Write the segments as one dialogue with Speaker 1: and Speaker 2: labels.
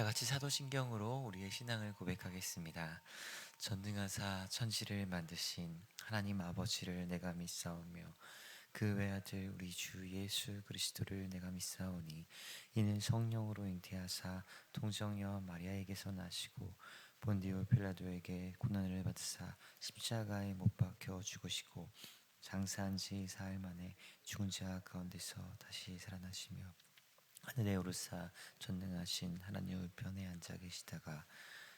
Speaker 1: 다 같이 사도신경으로 우리의 신앙을 고백하겠습니다. 전능하사 천지를 만드신 하나님 아버지를 내가 믿사오며 그 외아들 우리 주 예수 그리스도를 내가 믿사오니 이는 성령으로 잉태하사 동정녀 마리아에게서 나시고 본디오 필라도에게 고난을 받으사 십자가에 못 박혀 죽으시고 장사한 지 사흘 만에 죽은 자 가운데서 다시 살아나시며 하늘에 오르사 전능하신 하나님 우편에 앉아 계시다가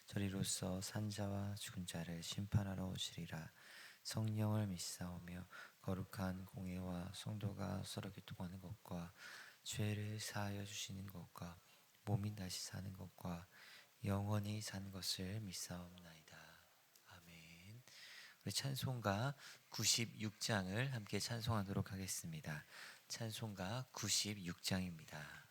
Speaker 1: 저리로서 산자와 죽은 자를 심판하러 오시리라. 성령을 믿사오며 거룩한 공예와 성도가 서로 교통하는 것과 죄를 사하여 주시는 것과 몸이 다시 사는 것과 영원히 사는 것을 믿사옵나이다. 아멘. 우리 찬송가 96장을 함께 찬송하도록 하겠습니다. 찬송가 96장입니다.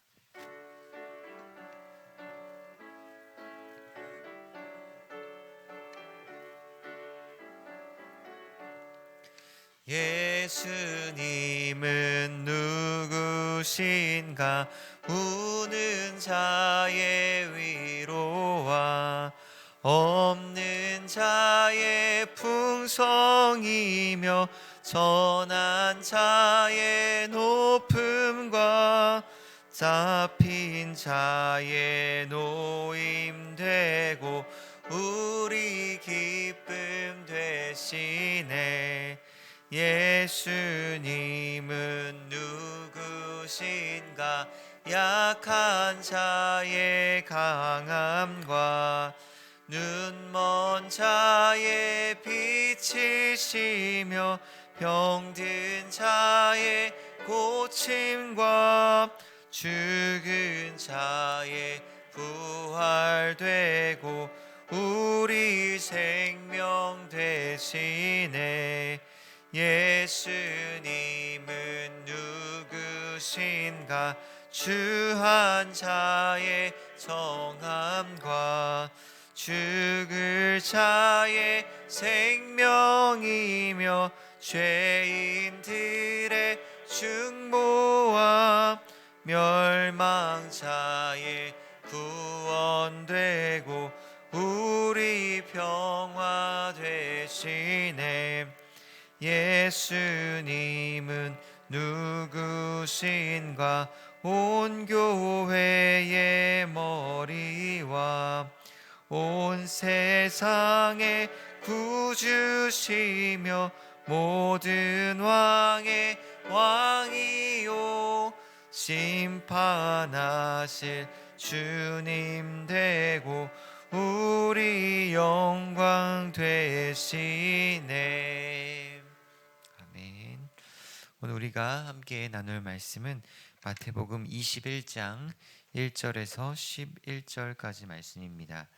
Speaker 1: 예수님은 누구신가? 우는 자의 위로와 없는 자의 풍성이며 전한 자의 높음과 잡힌 자의 노임되고 우리 기쁨 되시네. 예수님은 누구신가? 약한 자의 강함과 눈먼 자의 빛이시며 병든 자의 고침과 죽은 자의 부활되고 우리 생명 되시네. 예수님은 누구신가? 주한 자의 정함과 죽을 자의 생명이며 죄인들의 중보와 멸망자의 구원되고 우리 평화 되시네. 예수님은 누구신가? 온 교회의 머리와 온 세상의 구주시며 모든 왕의 왕이요 심판하실 주님 되고 우리 영광 되시네. 아멘. 오늘 우리가 함께 나눌 말씀은 마태복음 21장 1절에서 11절까지 말씀입니다.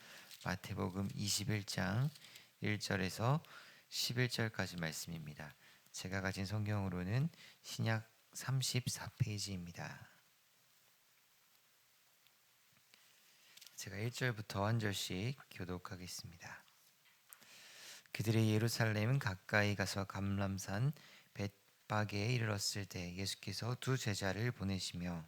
Speaker 1: 마태복음 21장 1절에서 11절까지 말씀입니다. 제가 가진 성경으로는 신약 34페이지입니다. 제가 1절부터 한 절씩 교독하겠습니다. 그들의 예루살렘은 가까이 가서 감람산 벳바게에 이르렀을 때 예수께서 두 제자를 보내시며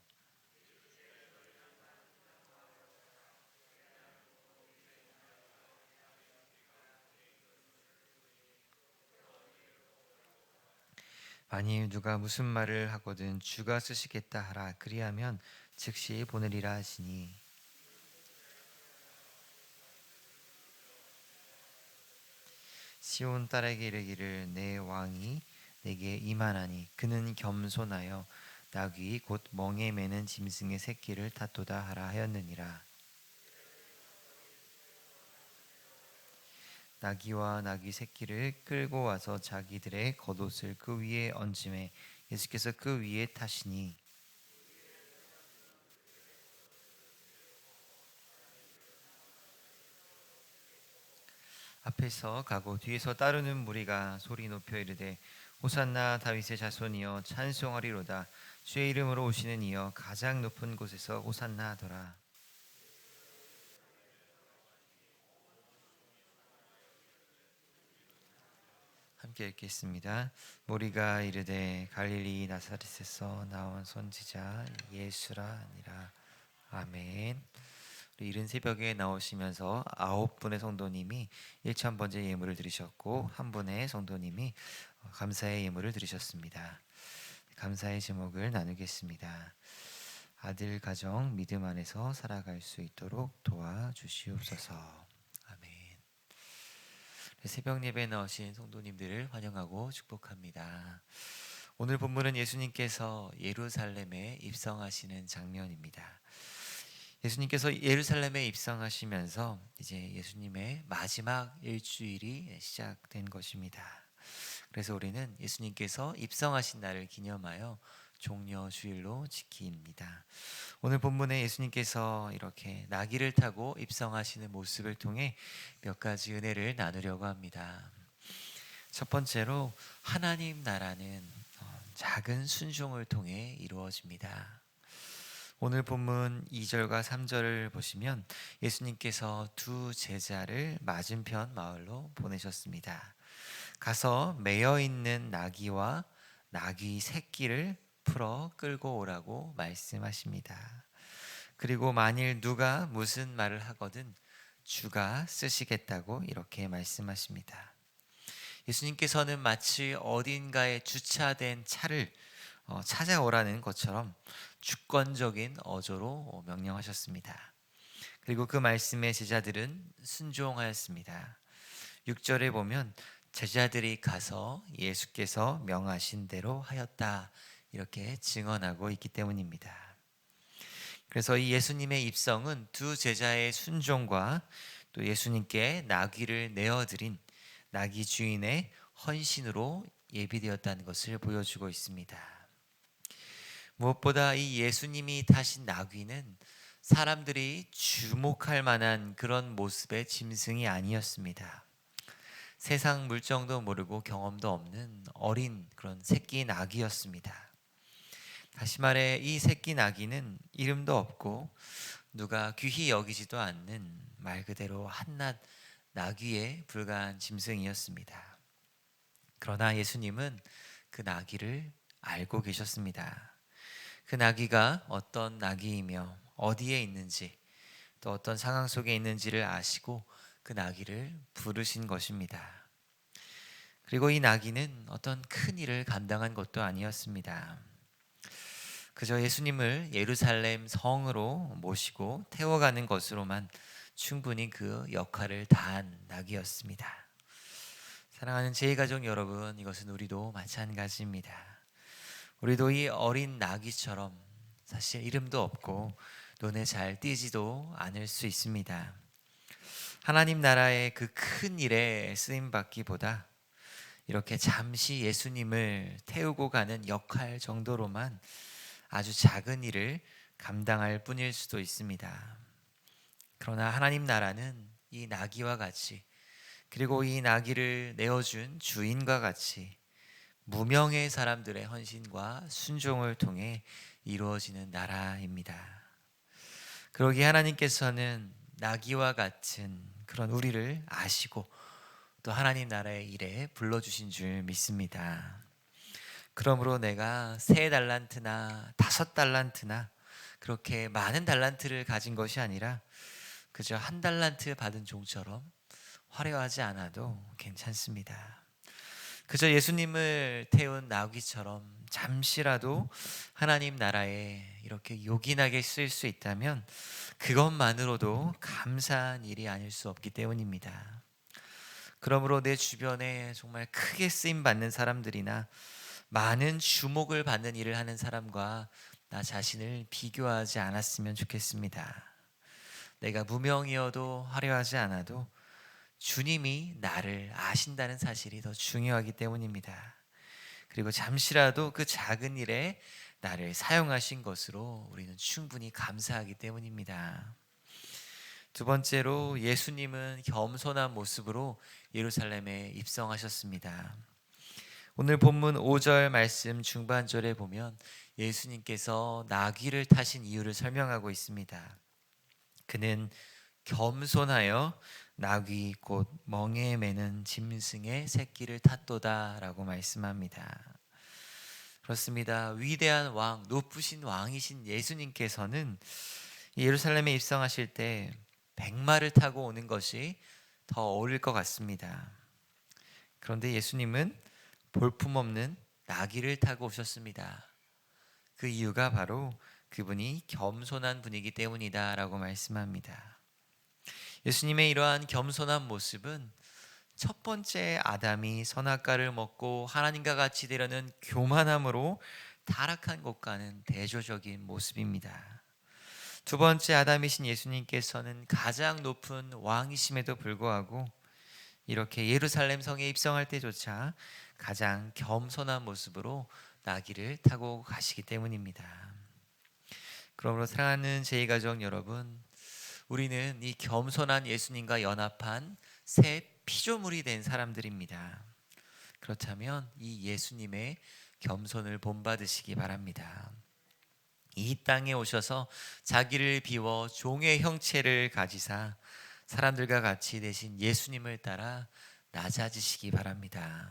Speaker 1: 만일 누가 무슨 말을 하거든 주가 쓰시겠다 하라. 그리하면 즉시 보내리라 하시니 시온 딸에게 이르기를 내 왕이 내게 임하나니 그는 겸손하여 나귀 곧 멍에 매는 짐승의 새끼를 탔도다 하라 하였느니라. 나귀와 나귀 새끼를 끌고 와서 자기들의 겉옷을 그 위에 얹음에 예수께서 그 위에 타시니 앞에서 가고 뒤에서 따르는 무리가 소리 높여 이르되 호산나 다윗의 자손이여 찬송하리로다. 주의 이름으로 오시는 이여 가장 높은 곳에서 호산나 하더라. 함께 읽겠습니다. 무리가 이르되 갈릴리 나사렛에서 나온 선지자 예수라 하니라. 아멘. 이른 새벽에 나오시면서 9분의 성도님이 1,000번째 예물을 드리셨고, 한 분의 성도님이 감사의 예물을 드리셨습니다. 감사의 제목을 나누겠습니다. 아들 가정 믿음 안에서 살아갈 수 있도록 도와주시옵소서. 아멘. 새벽 예배에 나오신 성도님들을 환영하고 축복합니다. 오늘 본문은 예수님께서 예루살렘에 입성하시는 장면입니다. 예수님께서 예루살렘에 입성하시면서 이제 예수님의 마지막 일주일이 시작된 것입니다. 그래서 우리는 예수님께서 입성하신 날을 기념하여 종려주일로 지킵니다. 오늘 본문에 예수님께서 이렇게 나귀를 타고 입성하시는 모습을 통해 몇 가지 은혜를 나누려고 합니다. 첫 번째로 하나님 나라는 작은 순종을 통해 이루어집니다. 오늘 본문 2절과 3절을 보시면 예수님께서 두 제자를 맞은편 마을로 보내셨습니다. 가서 매여 있는 나귀와 나귀 새끼를 풀어 끌고 오라고 말씀하십니다. 그리고 만일 누가 무슨 말을 하거든 주가 쓰시겠다고 이렇게 말씀하십니다. 예수님께서는 마치 어딘가에 주차된 차를 찾아오라는 것처럼 주권적인 어조로 명령하셨습니다. 그리고 그 말씀에 제자들은 순종하였습니다. 6절에 보면 제자들이 가서 예수께서 명하신 대로 하였다 이렇게 증언하고 있기 때문입니다. 그래서 이 예수님의 입성은 두 제자의 순종과 또 예수님께 나귀를 내어드린 나귀 주인의 헌신으로 예비되었다는 것을 보여주고 있습니다. 무엇보다 이 예수님이 타신 나귀는 사람들이 주목할 만한 그런 모습의 짐승이 아니었습니다. 세상 물정도 모르고 경험도 없는 어린 그런 새끼 나귀였습니다. 다시 말해 이 새끼 나귀는 이름도 없고 누가 귀히 여기지도 않는 말 그대로 한낱 나귀에 불과한 짐승이었습니다. 그러나 예수님은 그 나귀를 알고 계셨습니다. 그 나귀가 어떤 나귀이며 어디에 있는지 또 어떤 상황 속에 있는지를 아시고 그 나귀를 부르신 것입니다. 그리고 이 나귀는 어떤 큰 일을 감당한 것도 아니었습니다. 그저 예수님을 예루살렘 성으로 모시고 태워가는 것으로만 충분히 그 역할을 다한 나귀였습니다. 사랑하는 제2가족 여러분, 이것은 우리도 마찬가지입니다. 우리도 이 어린 나귀처럼 사실 이름도 없고 눈에 잘 띄지도 않을 수 있습니다. 하나님 나라의 그 큰 일에 쓰임받기보다 이렇게 잠시 예수님을 태우고 가는 역할 정도로만 아주 작은 일을 감당할 뿐일 수도 있습니다. 그러나 하나님 나라는 이 나귀와 같이 그리고 이 나귀를 내어준 주인과 같이 무명의 사람들의 헌신과 순종을 통해 이루어지는 나라입니다. 그러기에 하나님께서는 나귀와 같은 그런 우리를 아시고 또 하나님 나라의 일에 불러주신 줄 믿습니다. 그러므로 내가 3달란트나 5달란트나 그렇게 많은 달란트를 가진 것이 아니라 그저 1달란트 받은 종처럼 화려하지 않아도 괜찮습니다. 그저 예수님을 태운 나귀처럼 잠시라도 하나님 나라에 이렇게 요긴하게 쓰일 수 있다면 그것만으로도 감사한 일이 아닐 수 없기 때문입니다. 그러므로 내 주변에 정말 크게 쓰임 받는 사람들이나 많은 주목을 받는 일을 하는 사람과 나 자신을 비교하지 않았으면 좋겠습니다. 내가 무명이어도 화려하지 않아도 주님이 나를 아신다는 사실이 더 중요하기 때문입니다. 그리고 잠시라도 그 작은 일에 나를 사용하신 것으로 우리는 충분히 감사하기 때문입니다. 두 번째로 예수님은 겸손한 모습으로 예루살렘에 입성하셨습니다. 오늘 본문 5절 말씀 중반절에 보면 예수님께서 나귀를 타신 이유를 설명하고 있습니다. 그는 겸손하여 나귀 곧 멍에 매는 짐승의 새끼를 탔도다 라고 말씀합니다. 그렇습니다. 위대한 왕, 높으신 왕이신 예수님께서는 예루살렘에 입성하실 때 백마를 타고 오는 것이 더 어울릴 것 같습니다. 그런데 예수님은 볼품없는 나귀를 타고 오셨습니다. 그 이유가 바로 그분이 겸손한 분이기 때문이다라고 말씀합니다. 예수님의 이러한 겸손한 모습은 첫 번째 아담이 선악과를 먹고 하나님과 같이 되려는 교만함으로 타락한 것과는 대조적인 모습입니다. 두 번째 아담이신 예수님께서는 가장 높은 왕이심에도 불구하고 이렇게 예루살렘 성에 입성할 때조차 가장 겸손한 모습으로 나귀를 타고 가시기 때문입니다. 그러므로 사랑하는 제2가족 여러분, 우리는 이 겸손한 예수님과 연합한 새 피조물이 된 사람들입니다. 그렇다면 이 예수님의 겸손을 본받으시기 바랍니다. 이 땅에 오셔서 자기를 비워 종의 형체를 가지사 사람들과 같이 되신 예수님을 따라 낮아지시기 바랍니다.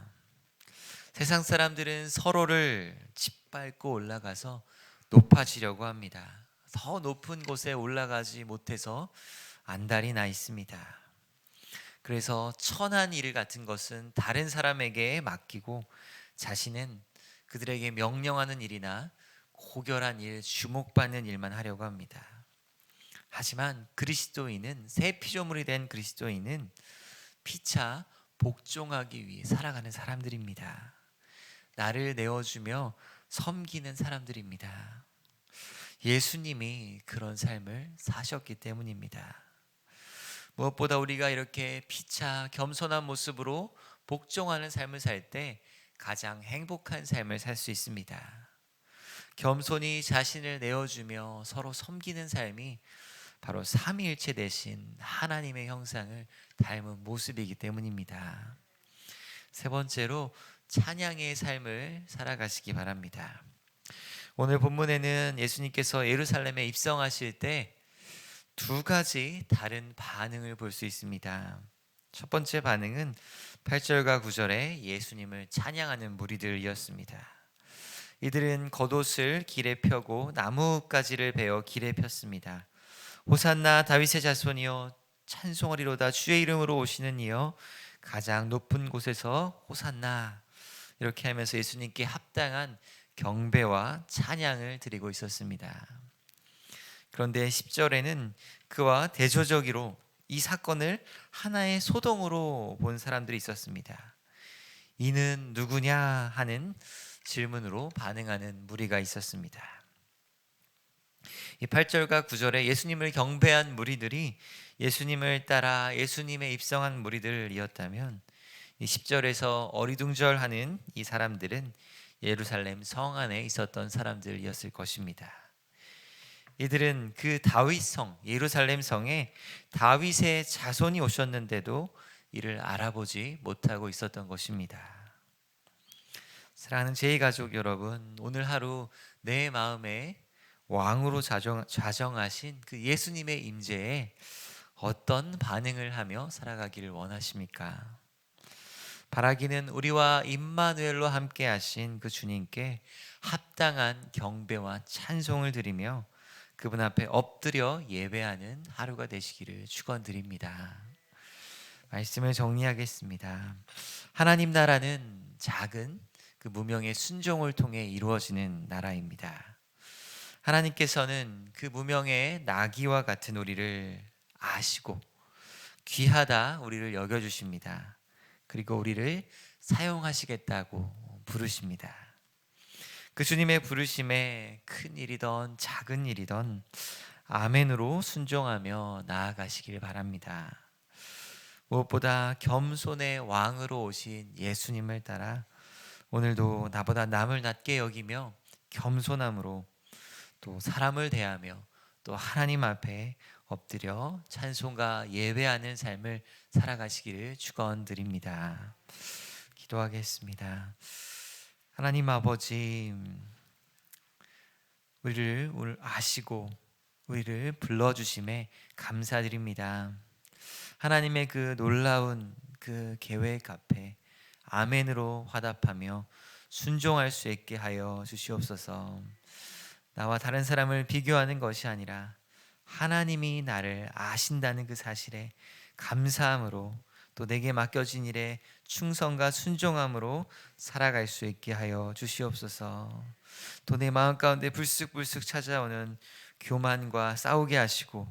Speaker 1: 세상 사람들은 서로를 짓밟고 올라가서 높아지려고 합니다. 더 높은 곳에 올라가지 못해서 안달이 나 있습니다. 그래서 천한 일 같은 것은 다른 사람에게 맡기고 자신은 그들에게 명령하는 일이나 고결한 일, 주목받는 일만 하려고 합니다. 하지만 그리스도인은, 새 피조물이 된 그리스도인은 피차 복종하기 위해 살아가는 사람들입니다. 나를 내어주며 섬기는 사람들입니다. 예수님이 그런 삶을 사셨기 때문입니다. 무엇보다 우리가 이렇게 피차 겸손한 모습으로 복종하는 삶을 살 때 가장 행복한 삶을 살 수 있습니다. 겸손히 자신을 내어주며 서로 섬기는 삶이 바로 삼위일체 되신 하나님의 형상을 닮은 모습이기 때문입니다. 세 번째로 찬양의 삶을 살아가시기 바랍니다. 오늘 본문에는 예수님께서 예루살렘에 입성하실 때 두 가지 다른 반응을 볼 수 있습니다. 첫 번째 반응은 8절과 9절에 예수님을 찬양하는 무리들이었습니다. 이들은 겉옷을 길에 펴고 나뭇가지를 베어 길에 폈습니다. 호산나 다윗의 자손이여 찬송하리로다, 주의 이름으로 오시는 이여 가장 높은 곳에서 호산나, 이렇게 하면서 예수님께 합당한 경배와 찬양을 드리고 있었습니다. 그런데 10절에는 그와 대조적으로 이 사건을 하나의 소동으로 본 사람들이 있었습니다. 이는 누구냐 하는 질문으로 반응하는 무리가 있었습니다. 이 8절과 9절에 예수님을 경배한 무리들이 예수님을 따라 예수님의 입성한 무리들이었다면, 이 10절에서 어리둥절하는 이 사람들은 예루살렘 성 안에 있었던 사람들이었을 것입니다. 이들은 그 다윗성, 예루살렘 성에 다윗의 자손이 오셨는데도 이를 알아보지 못하고 있었던 것입니다. 사랑하는 제2가족 여러분, 오늘 하루 내 마음에 왕으로 좌정하신 그 예수님의 임재에 어떤 반응을 하며 살아가기를 원하십니까? 바라기는 우리와 임마누엘로 함께 하신 그 주님께 합당한 경배와 찬송을 드리며 그분 앞에 엎드려 예배하는 하루가 되시기를 축원드립니다. 말씀을 정리하겠습니다. 하나님 나라는 작은 그 무명의 순종을 통해 이루어지는 나라입니다. 하나님께서는 그 무명의 나귀와 같은 우리를 아시고 귀하다 우리를 여겨주십니다. 그리고 우리를 사용하시겠다고 부르십니다. 그 주님의 부르심에 큰 일이든 작은 일이든 아멘으로 순종하며 나아가시길 바랍니다. 무엇보다 겸손의 왕으로 오신 예수님을 따라 오늘도 나보다 남을 낮게 여기며 겸손함으로 또 사람을 대하며 또 하나님 앞에 엎드려 찬송과 예배하는 삶을 살아가시기를 축원드립니다. 기도하겠습니다. 하나님 아버지, 우리를 오늘 아시고 우리를 불러주심에 감사드립니다. 하나님의 그 놀라운 그 계획 앞에 아멘으로 화답하며 순종할 수 있게 하여 주시옵소서. 나와 다른 사람을 비교하는 것이 아니라 하나님이 나를 아신다는 그 사실에 감사함으로 또 내게 맡겨진 일에 충성과 순종함으로 살아갈 수 있게 하여 주시옵소서. 또 내 마음 가운데 불쑥불쑥 찾아오는 교만과 싸우게 하시고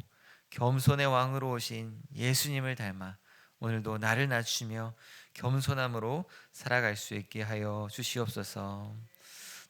Speaker 1: 겸손의 왕으로 오신 예수님을 닮아 오늘도 나를 낮추며 겸손함으로 살아갈 수 있게 하여 주시옵소서.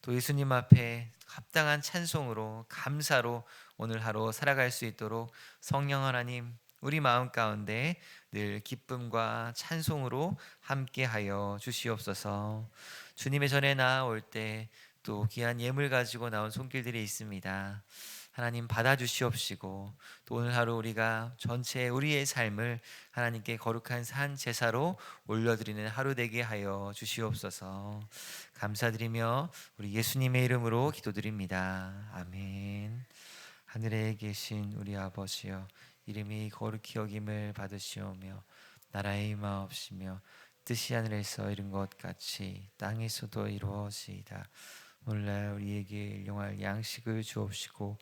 Speaker 1: 또 예수님 앞에 합당한 찬송으로 감사로 오늘 하루 살아갈 수 있도록 성령 하나님 우리 마음 가운데 늘 기쁨과 찬송으로 함께하여 주시옵소서. 주님의 전에 나아올 때 또 귀한 예물 가지고 나온 손길들이 있습니다. 하나님 받아 주시옵시고 또 오늘 하루 우리가 전체 우리의 삶을 하나님께 거룩한 산 제사로 올려드리는 하루 되게 하여 주시옵소서. 감사드리며 우리 예수님의 이름으로 기도드립니다. 아멘. 하늘에 계신 우리 아버지여, 이름이 거룩히 여김을 받으시오며 나라의 임하옵시며 뜻이 하늘에서 이룬 것 같이 땅에서도 이루어지이다. 오늘날 우리에게 일용할 양식을 주옵시고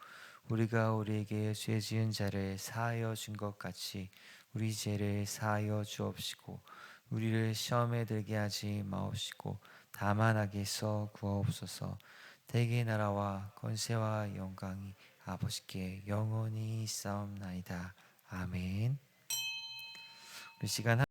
Speaker 1: 우리가 우리에게 죄 지은 자를 사하여 준 것 같이 우리 죄를 사하여 주옵시고 우리를 시험에 들게 하지 마옵시고 다만 악에서 구하옵소서. 대개 나라와 권세와 영광이 아버지께 영원히 있사옵나이다. 아멘. 우리 시간